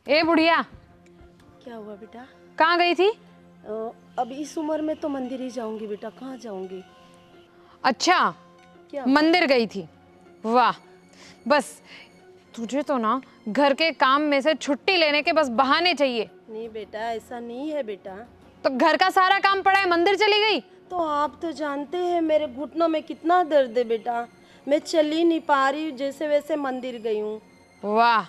ए बुढ़िया, क्या हुआ बेटा? कहाँ गई थी? अब इस उम्र में तो मंदिर ही जाऊंगी बेटा, कहाँ जाऊंगी? अच्छा, क्या मंदिर गई थी। वाह, बस तुझे तो ना घर के काम में से छुट्टी लेने के बस बहाने चाहिए। नहीं बेटा, ऐसा नहीं है बेटा। तो घर का सारा काम पड़ा है, मंदिर चली गई? तो आप तो जानते हैं मेरे घुटनों में कितना दर्द है बेटा, मैं चल ही नहीं पा रही, जैसे वैसे मंदिर गई हूँ। वाह,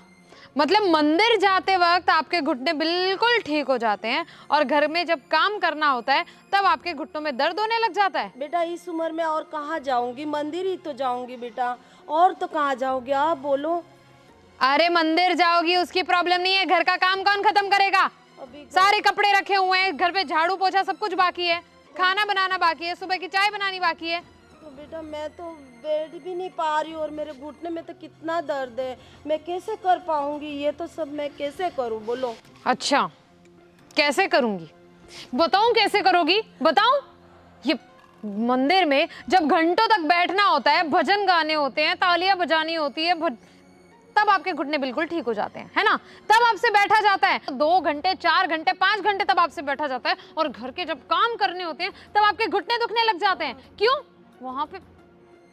मतलब मंदिर जाते वक्त आपके घुटने बिल्कुल ठीक हो जाते हैं और घर में जब काम करना होता है तब आपके घुटनों में दर्द होने लग जाता है। बेटा इस उम्र में और कहाँ जाऊंगी, मंदिर ही तो जाऊंगी बेटा, और तो कहाँ जाओगे आप बोलो? अरे मंदिर जाओगी उसकी प्रॉब्लम नहीं है, घर का काम कौन खत्म करेगा? अभी सारे कपड़े रखे हुए हैं, घर पे झाड़ू पोछा सब कुछ बाकी है, खाना बनाना बाकी है, सुबह की चाय बनानी बाकी है। तो बेटा मैं तो बैठ भी नहीं पा रही और मेरे घुटने में तो कितना दर्द है, मैं कैसे कर पाऊंगी ये तो सब, मैं कैसे करूं बोलो? अच्छा, कैसे करूंगी? बताऊं कैसे करोगी? बताऊं? ये मंदिर में जब घंटों तक बैठना होता है, भजन गाने होते हैं, तालियां बजानी होती है, तब आपके घुटने बिल्कुल ठीक हो जाते हैं, है ना? तब आपसे बैठा जाता है 2 घंटे 4 घंटे 5 घंटे, तब आपसे बैठा जाता है। और घर के जब काम करने होते हैं तब आपके घुटने दुखने लग जाते हैं। क्यों? वहां पे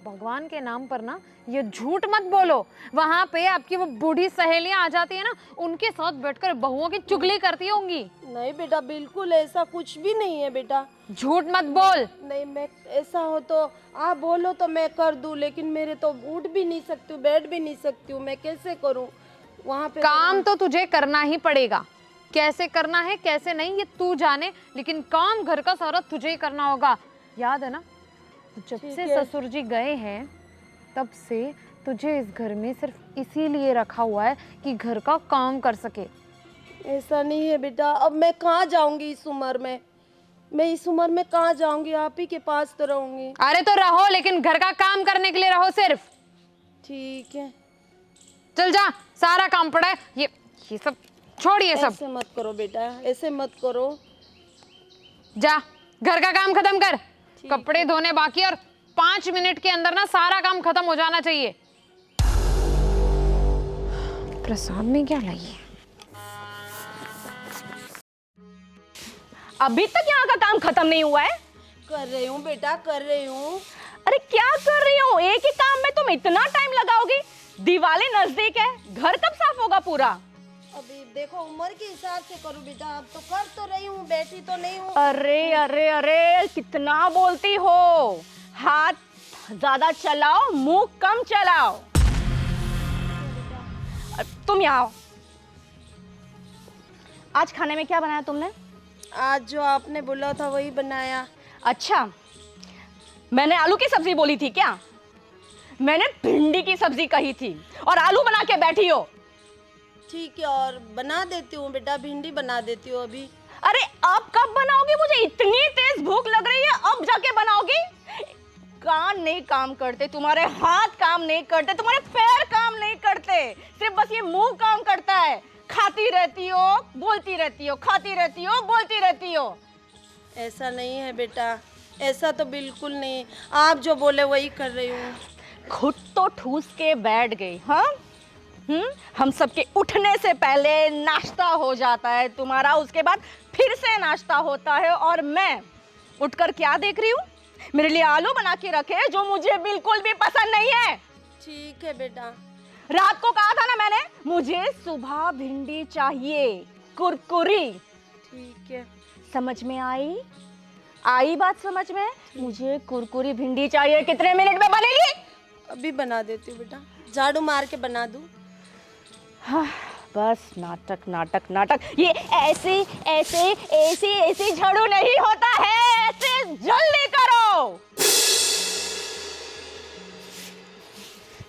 भगवान के नाम पर ना ये झूठ मत बोलो, वहां पे आपकी वो बूढ़ी सहेलियां आ जाती है ना, उनके साथ बैठकर बहुओं की चुगली करती होंगी। नहीं बेटा, बिल्कुल ऐसा कुछ भी नहीं है बेटा। झूठ मत बोल। नहीं, मैं ऐसा हो तो आप बोलो तो मैं कर दूं, लेकिन मेरे तो उठ भी नहीं सकती हूँ, बैठ भी नहीं सकती हूँ, मैं कैसे करूँ वहाँ पे? काम तो तुझे करना ही पड़ेगा, कैसे करना है कैसे नहीं ये तू जाने, लेकिन काम घर का सारा तुझे ही करना होगा। याद है ना, जब से ससुर जी गए हैं तब से तुझे इस घर में सिर्फ इसीलिए रखा हुआ है कि घर का काम कर सके। ऐसा नहीं है बेटा, अब मैं कहाँ जाऊंगी इस उम्र में, मैं इस उम्र में कहाँ जाऊंगी, आप ही के पास तो रहूंगी। अरे तो रहो, लेकिन घर का काम करने के लिए रहो सिर्फ। ठीक है, चल जा, सारा काम पड़ा है, ये सब छोड़, ये सब ऐसे मत करो बेटा, ऐसे मत करो। जा, घर का काम खत्म कर, कपड़े धोने बाकी, और 5 मिनट के अंदर ना सारा काम खत्म हो जाना चाहिए। प्रसाद में क्या लाई है? अभी तक यहाँ का काम खत्म नहीं हुआ है? कर रही हूँ बेटा, कर रही हूँ। अरे क्या कर रही हो? एक ही काम में तुम इतना टाइम लगाओगी? दिवाली नजदीक है, घर कब साफ होगा पूरा? अभी देखो उम्र के हिसाब से करूँ बेटा, अब तो कर तो रही हूँ, बैठी तो नहीं हूँ। अरे अरे अरे, कितना बोलती हो? हाथ ज्यादा चलाओ, मुंह कम चलाओ। तुम यहाँ आओ। आज खाने में क्या बनाया तुमने? आज जो आपने बोला था वही बनाया। अच्छा, मैंने आलू की सब्जी बोली थी क्या? मैंने भिंडी की सब्जी कही थी और आलू बना के बैठी हो। ठीक है, और बना देती हूँ बेटा, भिंडी बना देती हूँ अभी। अरे अब कब बनाओगी? मुझे इतनी तेज भूख लग रही है, अब जाके बनाओगी? कान नहीं काम करते तुम्हारे, हाथ काम नहीं करते तुम्हारे, पैर काम नहीं करते, सिर्फ बस ये मुंह काम करता है। खाती रहती हो, बोलती रहती हो, खाती रहती हो, बोलती रहती हो। ऐसा नहीं है बेटा, ऐसा तो बिल्कुल नहीं, आप जो बोले वही कर रही हूँ। खुद तो ठूस के बैठ गई, हाँ? हम सबके उठने से पहले नाश्ता हो जाता है तुम्हारा, उसके बाद फिर से नाश्ता होता है, और मैं उठकर क्या देख रही हूँ? मेरे लिए आलू बना के रखे जो मुझे बिल्कुल भी पसंद नहीं है। ठीक है बेटा। रात को कहा था ना मैंने, मुझे सुबह भिंडी चाहिए, कुरकुरी। ठीक है, समझ में आई? आई बात समझ में? मुझे कुरकुरी भिंडी चाहिए। कितने मिनट में बनेगी? अभी बना देती हूँ बेटा, झाड़ू मार के बना दूँ। हाँ, बस नाटक नाटक नाटक। ये ऐसे ऐसे ऐसे ऐसे झाड़ू नहीं होता है, ऐसे जल्दी करो।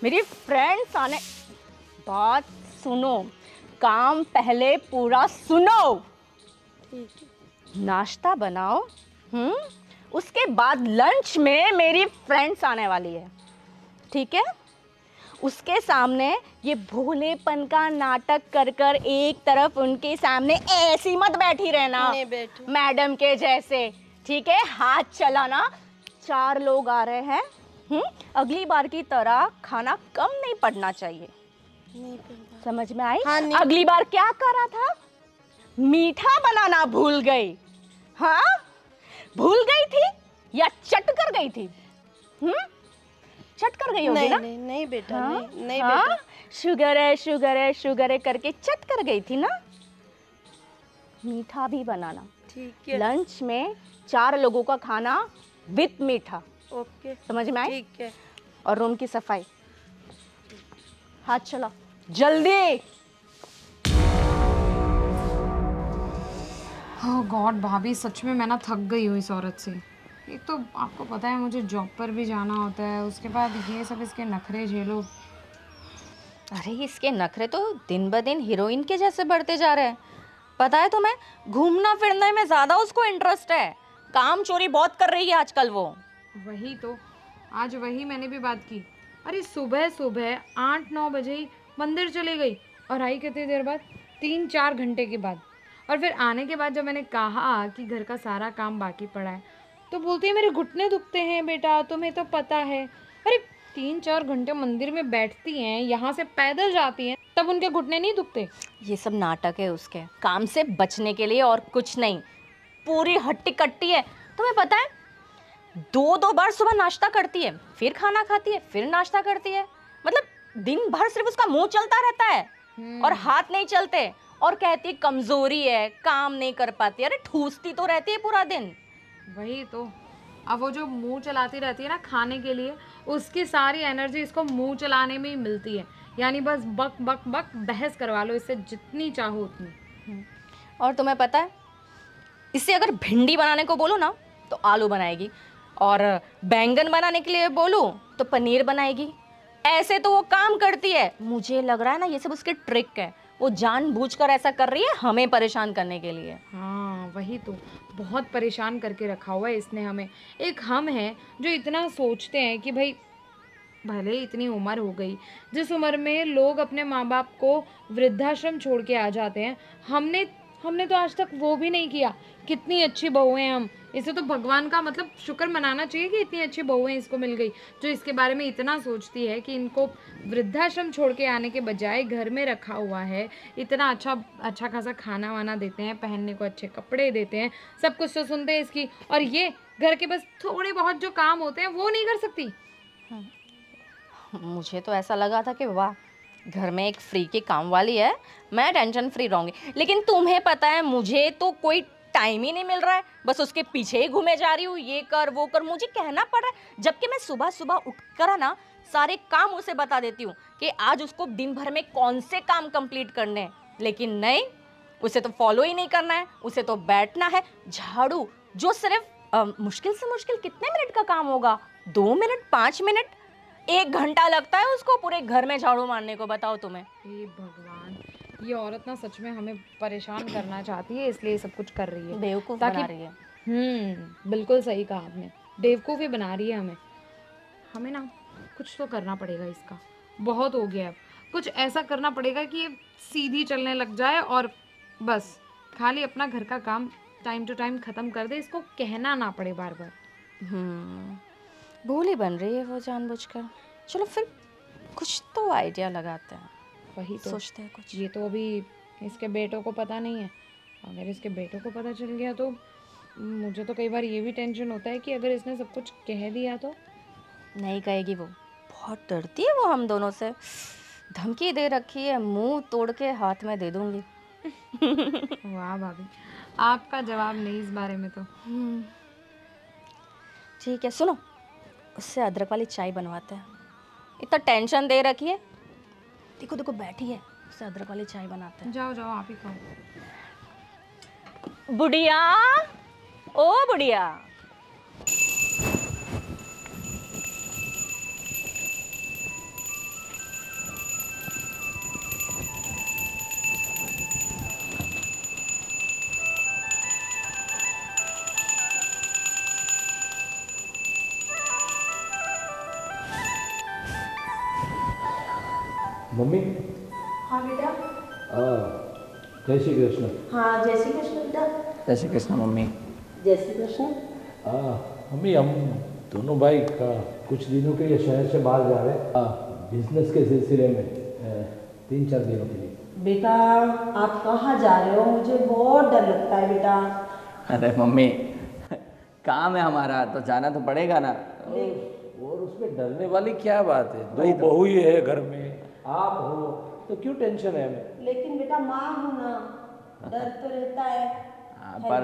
मेरी फ्रेंड्स आने, बात सुनो, काम पहले पूरा सुनो। ठीक है, नाश्ता बनाओ, उसके बाद लंच में मेरी फ्रेंड्स आने वाली है, ठीक है? उसके सामने ये भोलेपन का नाटक कर कर एक तरफ उनके सामने ऐसी मत बैठी रहना मैडम के जैसे, ठीक है? हाथ चलाना। 4 लोग आ रहे हैं, अगली बार की तरह खाना कम नहीं पड़ना चाहिए। नहीं पड़ता। समझ में आई? हाँ, नहीं। अगली बार क्या करा था? मीठा बनाना भूल गई। हाँ, भूल गई थी या चट कर गई थी? चट कर गई होगी नहीं ना? नहीं नहीं बेटा, हाँ? नहीं नहीं हाँ? बेटा। शुगर है शुगर है शुगर है करके चट कर गई थी ना? मीठा भी बनाना। ठीक है। लंच में 4 लोगों का खाना विथ मीठा। ओके, समझ में आई? ठीक है। और रूम की सफाई। हाथ चला जल्दी। ओह गॉड भाभी, सच में मैं ना थक गई हूँ इस औरत से। एक तो आपको पता है मुझे जॉब पर भी जाना होता है, उसके बाद ये सब इसके नखरे झेलो। अरे इसके नखरे तो दिन ब दिन हीरोइन के जैसे बढ़ते जा रहे हैं। पता है तुम्हें, घूमना फिरने में ज्यादा उसको इंटरेस्ट है। काम चोरी बहुत कर रही है आजकल वो। वही तो, आज वही मैंने भी बात की। अरे सुबह सुबह 8-9 बजे ही मंदिर चली गई और आई कितनी देर बाद? 3-4 घंटे के बाद। और फिर आने के बाद जब मैंने कहा कि घर का सारा काम बाकी पड़ा है, तो बोलती है मेरे घुटने दुखते हैं बेटा, तुम्हें तो पता है। अरे 3-4 घंटे मंदिर में बैठती हैं, यहाँ से पैदल जाती हैं, तब उनके घुटने नहीं दुखते? ये सब नाटक है उसके, काम से बचने के लिए और कुछ नहीं। पूरी हट्टी कट्टी है। तुम्हें पता है, 2-2 बार सुबह नाश्ता करती है, फिर खाना खाती है, फिर नाश्ता करती है। मतलब दिन भर सिर्फ उसका मुंह चलता रहता है और हाथ नहीं चलते। और कहती है कमजोरी है, काम नहीं कर पाती। अरे ठूसती तो रहती है पूरा दिन। वही तो, अब वो जो मुंह चलाती रहती है ना खाने के लिए, उसकी सारी एनर्जी इसको मुंह चलाने में ही मिलती है। यानी बस बक बक बक बहस करवा लो इससे जितनी चाहो उतनी। और तुम्हें पता है, इससे अगर भिंडी बनाने को बोलो ना तो आलू बनाएगी, और बैंगन बनाने के लिए बोलूं तो पनीर बनाएगी। ऐसे तो वो काम करती है। मुझे लग रहा है ना ये सब उसके ट्रिक है। वो जानबूझकर ऐसा कर रही है हमें परेशान करने के लिए। हाँ वही तो, बहुत परेशान करके रखा हुआ है इसने हमें। एक हम हैं जो इतना सोचते हैं कि भाई भले ही इतनी उम्र हो गई, जिस उम्र में लोग अपने माँ बाप को वृद्धाश्रम छोड़ के आ जाते हैं, हमने तो आज तक वो भी नहीं किया। कितनी अच्छी बहू हैं हम। इसे तो भगवान का मतलब शुक्र मनाना चाहिए कि इतनी अच्छी बहुएं इसको मिल गई, जो इसके बारे में इतना सोचती है कि इनको वृद्धाश्रम छोड़ के आने के बजाय घर में रखा हुआ है। इतना अच्छा खासा खाना वाना देते हैं, पहनने को अच्छे कपड़े देते हैं, सब कुछ तो सुनते हैं इसकी। और ये घर के बस थोड़े बहुत जो काम होते हैं वो नहीं कर सकती। मुझे तो ऐसा लगा था कि वाह, घर में एक फ्री की काम वाली है, मैं टेंशन फ्री रहूंगी। लेकिन तुम्हें पता है, मुझे तो कोई टाइम ही नहीं मिल रहा है। बस उसके पीछे ही घूमे जा रही हूँ, ये कर वो कर, मुझे कहना पड़ रहा है। जबकि मैं सुबह सुबह उठकर ना सारे काम उसे बता देती हूँ कि आज उसको दिन भर में कौन से काम कंप्लीट करने हैं। लेकिन नहीं, उसे तो फॉलो ही नहीं करना है। उसे तो बैठना है, झाड़ू जो सिर्फ मुश्किल से मुश्किल कितने मिनट का काम होगा, 2 मिनट 5 मिनट, 1 घंटा लगता है उसको पूरे घर में झाड़ू मारने को। बताओ तुम्हें। हे भगवान, ये औरत ना सच में हमें परेशान करना चाहती है, इसलिए सब कुछ कर रही है, बेवकूफ ताकि बना रही है। बिल्कुल सही कहा आपने, बेवकूफ़ी बना रही है हमें ना कुछ तो करना पड़ेगा इसका। बहुत हो गया है, कुछ ऐसा करना पड़ेगा कि ये सीधी चलने लग जाए और बस खाली अपना घर का काम टाइम टू टाइम ख़त्म कर दे, इसको कहना ना पड़े बार बार। भूल ही बन रही है वो जानबूझकर। चलो फिर कुछ तो आइडिया लगाते हैं। वही तो सोचते हैं कुछ। ये तो अभी इसके बेटों को पता नहीं है। अगर इसके बेटों को पता चल गया तो मुझे तो कई बार ये भी टेंशन होता है कि अगर इसने सब कुछ कह दिया तो। नहीं कहेगी वो, बहुत डरती है वो हम दोनों से। धमकी दे रखी है, मुंह तोड़ के हाथ में दे दूंगी। वाह भाभी, आपका जवाब नहीं इस बारे में तो। ठीक है, सुनो, उससे अदरक वाली चाय बनवाते हैं। इतना टेंशन दे रखी है, देखो देखो बैठी है, उससे अदरक वाली चाय बनाते हैं। जाओ जाओ, आप ही खाओ। बुढ़िया, ओ बुढ़िया। मम्मी। हाँ बेटा। जय श्री कृष्ण। हाँ जय श्री कृष्ण बेटा। जय श्री कृष्ण मम्मी। जय श्री कृष्ण। मम्मी, हम दोनों भाई का कुछ दिनों के लिए शहर से बाहर जा रहे हैं बिजनेस के सिलसिले में। 3-4 दिनों के लिए। बेटा आप कहाँ जा रहे हो? मुझे बहुत डर लगता है बेटा। अरे मम्मी, काम है हमारा तो जाना तो पड़ेगा ना। और उसमें डरने वाली क्या बात है? दो बहू ही है घर में, आप हो तो क्यों टेंशन है हमें? लेकिन बेटा माँ हूँ ना, डर तो रहता है। पर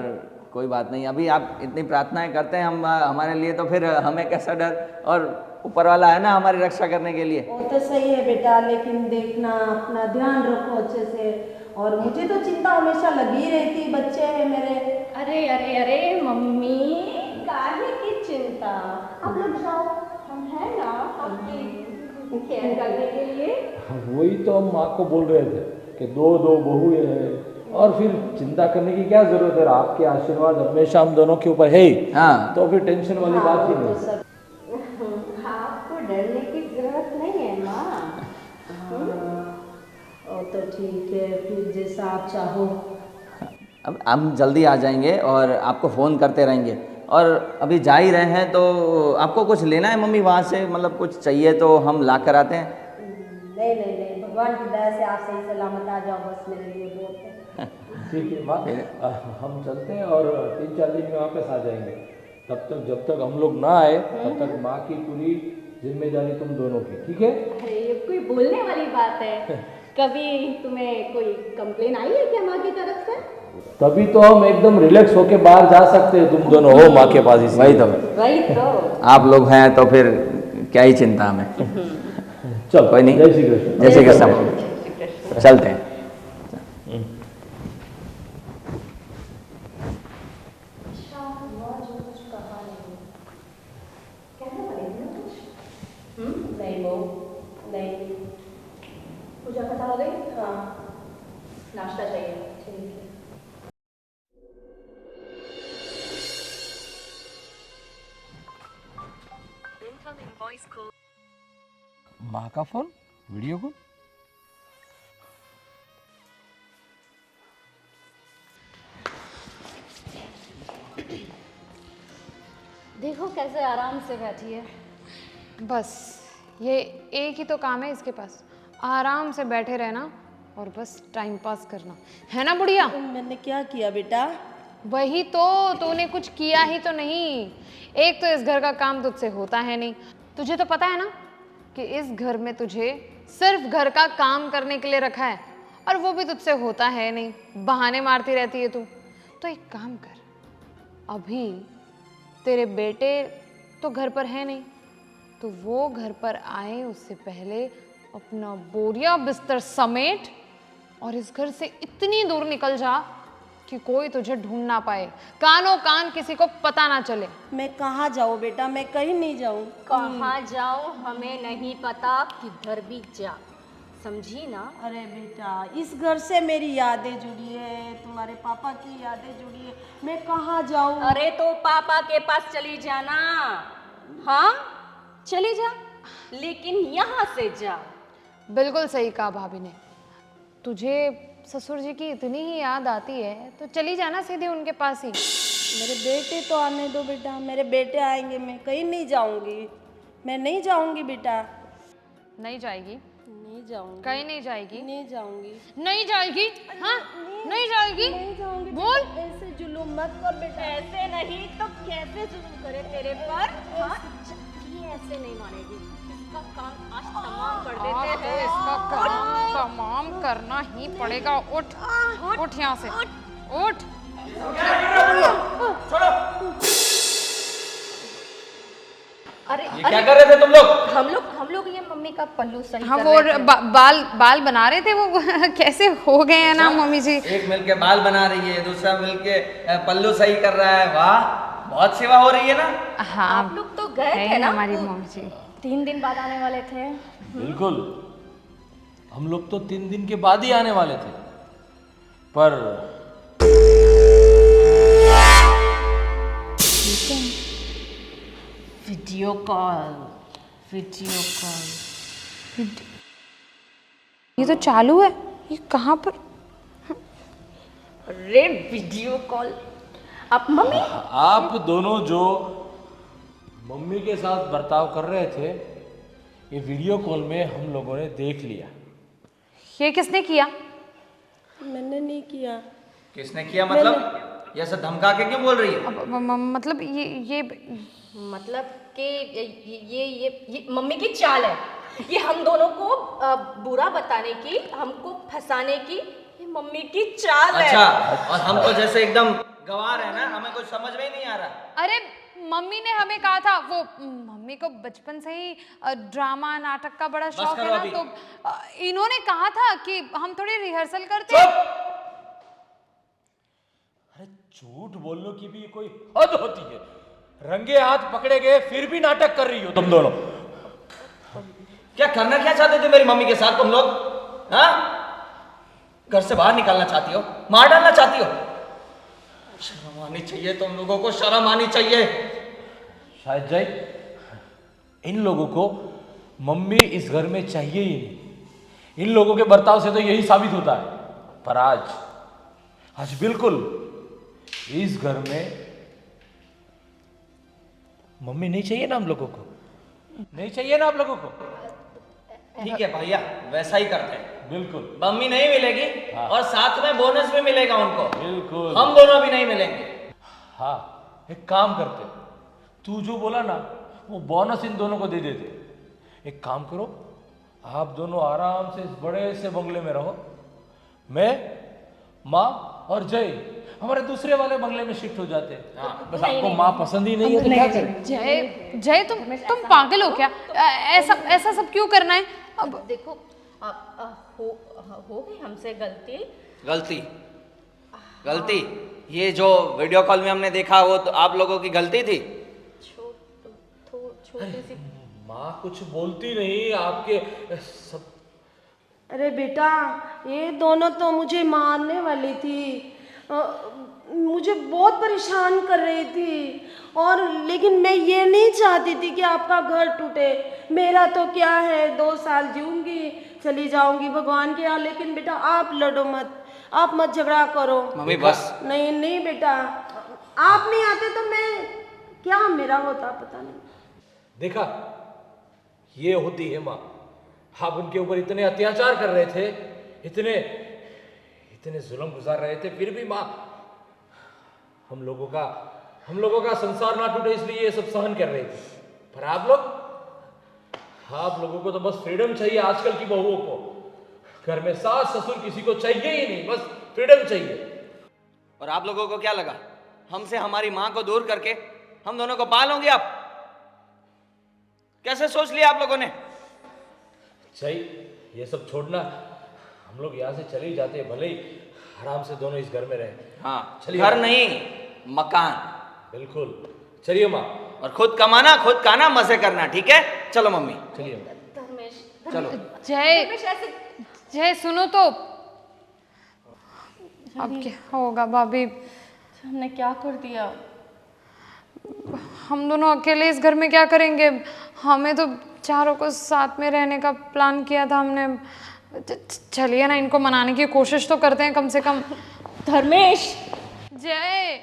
कोई बात नहीं, अभी आप इतनी प्रार्थनाएं करते हैं हम हमारे लिए, तो फिर हमें कैसा डर, और ऊपर वाला है ना हमारी रक्षा करने के लिए। वो तो सही है बेटा, लेकिन देखना अपना ध्यान रखो अच्छे से। और मुझे तो चिंता हमेशा लगी रहती, बच्चे हैं मेरे। अरे अरे अरे मम्मी, काहे की चिंता, आप लोग जाओ, हम हैं ना आपकी केयर करने के लिए। वही तो हम माँ को बोल रहे थे कि दो बहू है और फिर चिंता करने की क्या जरूरत है? आपके आशीर्वाद हमेशा हम दोनों के ऊपर है ही। हाँ, तो फिर टेंशन वाली बात ही नहीं। आपको डरने की जरूरत नहीं है माँ। और तो ठीक है, फिर जैसा आप चाहो। अब हम जल्दी आ जाएंगे और आपको फ़ोन करते रहेंगे। और अभी जा ही रहे हैं तो आपको कुछ लेना है मम्मी वहाँ से, मतलब कुछ चाहिए तो हम ला कर आते हैं। नहीं, भगवान की दया से आप सही सलामत आ जाओ, बस मेरे लिए बहुत है। ठीक है माँ, हम चलते हैं और 3-4 दिन में वापस आ जाएंगे। तब तक जब तक हम लोग ना आए तब तक माँ की पूरी जिम्मेदारी तुम दोनों की, ठीक है? अरे ये कोई बोलने वाली बात है? कभी तुम्हें कोई कंप्लेन आई है क्या माँ की तरफ से? तभी तो हम एकदम रिलैक्स होके बाहर जा सकते हैं, तुम दोनों हो माँ के पास। वही तो, वही तो। आप लोग हैं तो फिर क्या ही चिंता हमें। चल, कोई नहीं, जय श्री कृष्ण। जय श्री कृष्ण, चलते हैं। नहीं वो नहीं। पूजा खत्म हो गई? हाँ नाश्ता चाहिए? ठीक है। माँ का फोन, वीडियो कॉल। देखो कैसे आराम से बैठी है। बस ये एक ही तो काम है इसके पास, आराम से बैठे रहना और बस टाइम पास करना, है ना बुढ़िया? मैंने क्या किया बेटा? वही तो, तूने कुछ किया ही तो नहीं। एक तो इस घर का काम तुझसे होता है नहीं। तुझे तो पता है ना कि इस घर में तुझे सिर्फ घर का काम करने के लिए रखा है, और वो भी तुझसे होता है नहीं, बहाने मारती रहती है तू। तो एक काम कर, अभी तेरे बेटे तो घर पर है नहीं, तो वो घर पर आए उससे पहले अपना बोरिया बिस्तर समेट और इस घर से इतनी दूर निकल जा कि कोई तुझे ढूंढ ना पाए, कानों कान किसी को पता ना चले। मैं कहाँ जाऊँ बेटा? मैं कहीं नहीं जाऊँ। कहाँ जाओ हमें नहीं पता, किधर भी जा, समझी ना? अरे बेटा, इस घर से मेरी यादें जुड़ी है, तुम्हारे पापा की यादें जुड़ी है, मैं कहाँ जाऊँ? अरे तो पापा के पास चली जाना। हाँ चली जा, लेकिन यहाँ से जा। बिल्कुल सही कहा भाभी ने। तुझे ससुर जी की इतनी ही याद आती है तो चली जाना सीधे उनके पास ही। मेरे बेटे तो आने दो बेटा, मेरे बेटे आएंगे, मैं कहीं नहीं जाऊँगी। मैं नहीं जाऊँगी बेटा। नहीं जाएगी? नहीं जाऊँगी। कहीं नहीं जाएगी? नहीं जाऊँगी। नहीं जाएगी? हाँ नहीं जाएगी? नहीं जाऊँगी। बोल। ऐसे जुलूम मत कर बेटा। ऐसे नहीं तो कैसे जुल्म करे तेरे पर? हाँ ये ऐसे नहीं मानेगी, इसका काम आज तमाम कर आज देते तो हैं। इसका काम तमाम करना ही पड़ेगा। उठ उठ यहाँ से, उठ। अरे ये क्या कर रहे थे तुम लोग? हम लोग ये मम्मी का पल्लू सही हाँ कर वो रहे थे। बाल बना रहे थे वो कैसे हो गए हैं ना मम्मी जी। एक मिलके बाल बना रही है, दूसरा मिलके पल्लू सही कर रहा है। वाह, बहुत सेवा हो रही है ना। हाँ आप लोग तो गए है थे ना हमारी मम्मी जी। 3 दिन बाद आने वाले थे। बिल्कुल, हम लोग तो 3 दिन के बाद ही आने वाले थे, पर वीडियो कॉल। ये तो चालू है, ये कहाँ पर? अरे वीडियो कॉल। आप मम्मी आप दोनों जो मम्मी के साथ बर्ताव कर रहे थे, ये वीडियो कॉल में हम लोगों ने देख लिया। ये किसने किया? मैंने नहीं किया। किसने किया मतलब? ये ऐसे धमका के क्यों बोल रही है? मतलब ये मतलब कि ये मम्मी की चाल है। ये हम दोनों को बुरा बताने की, हमको फंसाने की, ये मम्मी की चाल है। अच्छा, और हम तो जैसे एकदम गंवार है ना, हमें कुछ समझ में ही नहीं आ रहा। अरे मम्मी ने हमें कहा था, वो मम्मी को बचपन से ही ड्रामा नाटक का बड़ा शौक है ना, तो इन्होंने कहा था कि हम थोड़ी रिहर्सल करते हैं। अरे झूठ बोलने की भी कोई हद होती है। रंगे हाथ पकड़े गए फिर भी नाटक कर रही हो तुम दोनों। क्या करना क्या चाहते थे मेरी मम्मी के साथ तुम लोग? हाँ, घर से बाहर निकालना चाहती हो, मार डालना चाहती हो? शर्म आनी चाहिए तुम लोगों को, शर्म आनी चाहिए। शायद जय, इन लोगों को मम्मी इस घर में चाहिए ही नहीं। इन लोगों के बर्ताव से तो यही साबित होता है। पर आज बिल्कुल इस घर में मम्मी नहीं चाहिए ना हम लोगों को, नहीं चाहिए ना आप लोगों को। ठीक है भैया, वैसा ही करते हैं। बिल्कुल मम्मी नहीं मिलेगी और साथ में बोनस भी मिलेगा उनको। बिल्कुल, हम दोनों भी नहीं मिलेंगे। हाँ, एक काम करते, तू जो बोला ना वो बोनस इन दोनों को दे देते। एक काम करो, आप दोनों आराम से इस बड़े से बंगले में रहो। मैं, माँ और जय हमारे दूसरे वाले बंगले में शिफ्ट हो जाते हैं। बस आपको माँ पसंद ही नहीं है तो क्या करें? जय तुम पागल हो क्या? ऐसा सब क्यों करना है? अब देखो, हो गई हमसे गलती। गलती ये जो वीडियो कॉल में हमने देखा वो तो आप लोगों की गलती थी। छोटी सी। माँ कुछ बोलती नहीं आपके सब। अरे बेटा, ये दोनों तो मुझे मारने वाली थी, मुझे बहुत परेशान कर रही थी। और लेकिन मैं ये नहीं चाहती थी कि आपका घर टूटे। मेरा तो क्या है, 2 साल जीऊंगी, चली जाऊंगी भगवान के यहाँ। लेकिन बेटा आप लड़ो मत, आप मत झगड़ा करो। मम्मी बस। नहीं नहीं बेटा, आप नहीं आते तो मैं क्या मेरा होता पता नहीं। देखा, ये होती है माँ। आप उनके ऊपर इतने अत्याचार कर रहे थे, इतने जुल्म गुजार रहे थे, फिर भी माँ हम लोगों का संसार ना टूटे इसलिए ये सब सहन कर रही थी। पर आप लोगों को तो बस फ्रीडम चाहिए। आजकल की बहुओं को घर में सास ससुर किसी को चाहिए ही नहीं, बस फ्रीडम चाहिए। और आप लोगों को क्या लगा हमसे हमारी माँ को दूर करके हम दोनों को पालोगे आप? कैसे सोच लिया आप लोगों ने? चाहिए ये सब छोड़ना, हम लोग यहाँ से चले ही जाते हैं, भले ही आराम से दोनों इस घर में रहे। हाँ, चलिए। घर नहीं, मकान। बिल्कुल, चलिए माँ। और खुद कमाना, खुद खाना, मजे करना। ठीक है, चलो मम्मी चलिए धर्मेश, चलो। जय सुनो तो, अब क्या होगा भाभी? हमने क्या कर दिया? हम दोनों अकेले इस घर में क्या करेंगे? हमें तो चारों को साथ में रहने का प्लान किया था हमने। चलिए ना, इनको मनाने की कोशिश तो करते हैं कम से कम। धर्मेश, जय